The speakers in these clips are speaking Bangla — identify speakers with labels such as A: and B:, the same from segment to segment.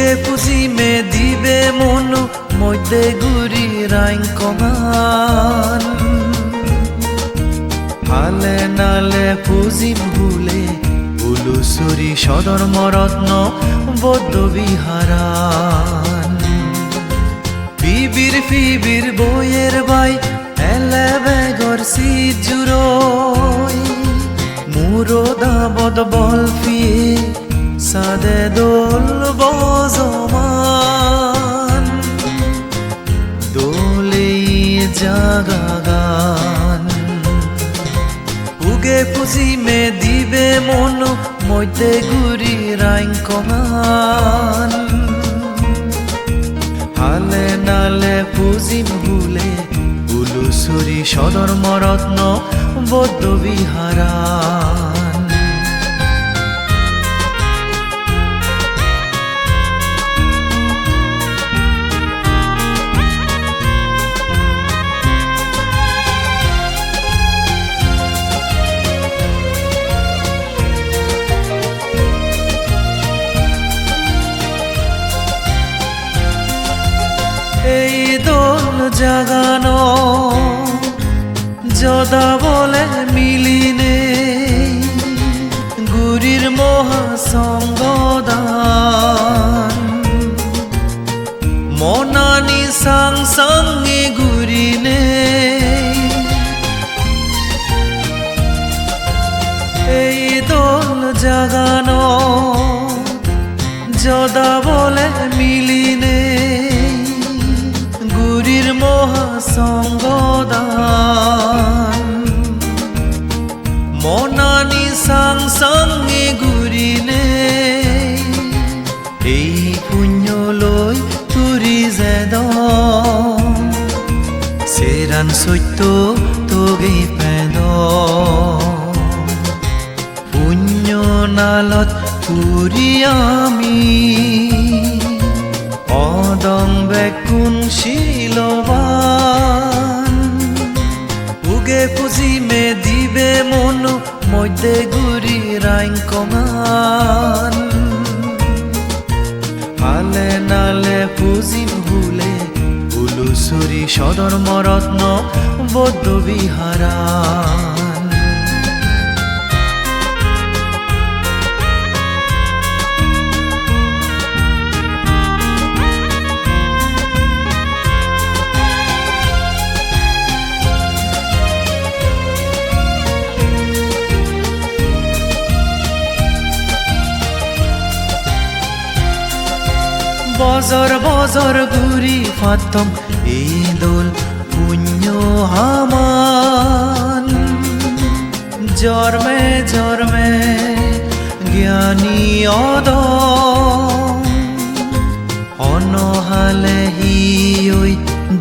A: উগে পুজি মে দিবে মনু মধ্যে গুরি রাইং কমান হালে নালে পুজিম ভুলে উলুসুরি সদর্মরত্ন বৌদ্ধ বিহারান ফিবির ফিবির বইয়ের বাই এলে বেগর সিট জুরোই মুরো দাবদ বল ফিয়ে সাদে দোল বজমান দোলে জাগাগান উগে পুজি মে দিবে মনু মধ্যে গুরি রাইং কমান হালে নালে পুজিম ভুলে উলুসুরি সদর্মরত্ন বৌদ্ধ বিহারান এই দোল জাগানো যদা বলে মিলিনে গুরির মহাসঙ্গদান মনানি সাং সঙ্গে গুরিনে এই দোল জাগানো যদা বলে মিলিনে গুরির মহাসঙ্গদান মনানি সাং সঙ্গে গুরিনে এই পুণ্য লই তুরি যেদ সেরান সত্য তোগে পেদ পুণ্য নালত পুরি আমি অদম বেকুন শিলবান উগে পুজি মে দিবে মনু মধ্যে গুরি রাইং কমান হালে নালে পুজিম ভুলে উলুসুরি সদর্মরত্ন বৌদ্ধ বিহারান বজর বজর গুরি ফাতম এই দোল পুণ্য হামান জন্মে জন্মে জ্ঞানী অদ অনহালে হি ওই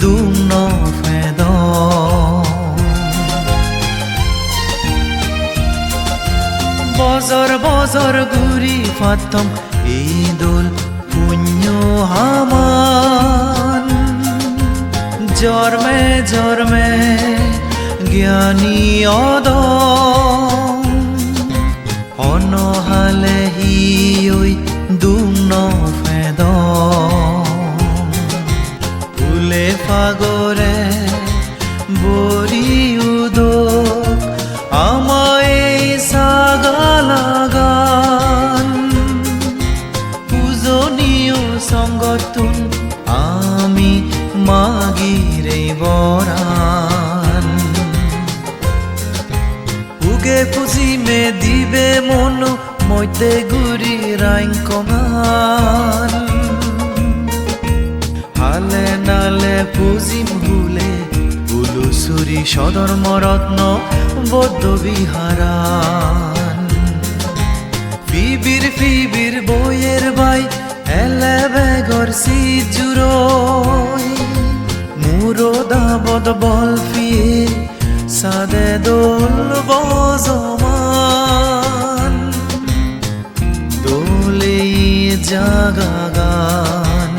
A: দুম নফেদ বজর বজর গুরি ফাতম এই দোল পুণ্য হামান জন্মে জন্মে জ্ঞানী অদ অনহালে হি ওই দুম নফেদ ফুলে ফাগরে বরি উদক আমায় সাগালাগান পূজনীয় সঙ্গতুন আমি মাগিরে বরান উগে পুজি মে দিবে মনু মধ্যে গুরি রাইং কমান হালে নালে পুজিম ভুলে উলুসুরি সদর্মরত্ন বৌদ্ধ বিহারান ফিবির ফিবির বইয়ের বাই এলে বেগর সিট জুরোই মুরো দাবদ বল ফিয়ে সাদে দোল বজমান দোলে জাগাগান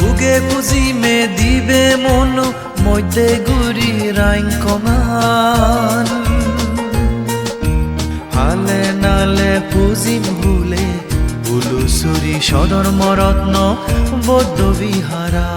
A: উগে পুজি মে দিবে মনু মধ্যে গুরি রাইং কমান হালে নালে পুজিম ভুলে ফুলুচুৰি সধৰ্ম ৰত্ন বৌদ্ধ বিহাৰা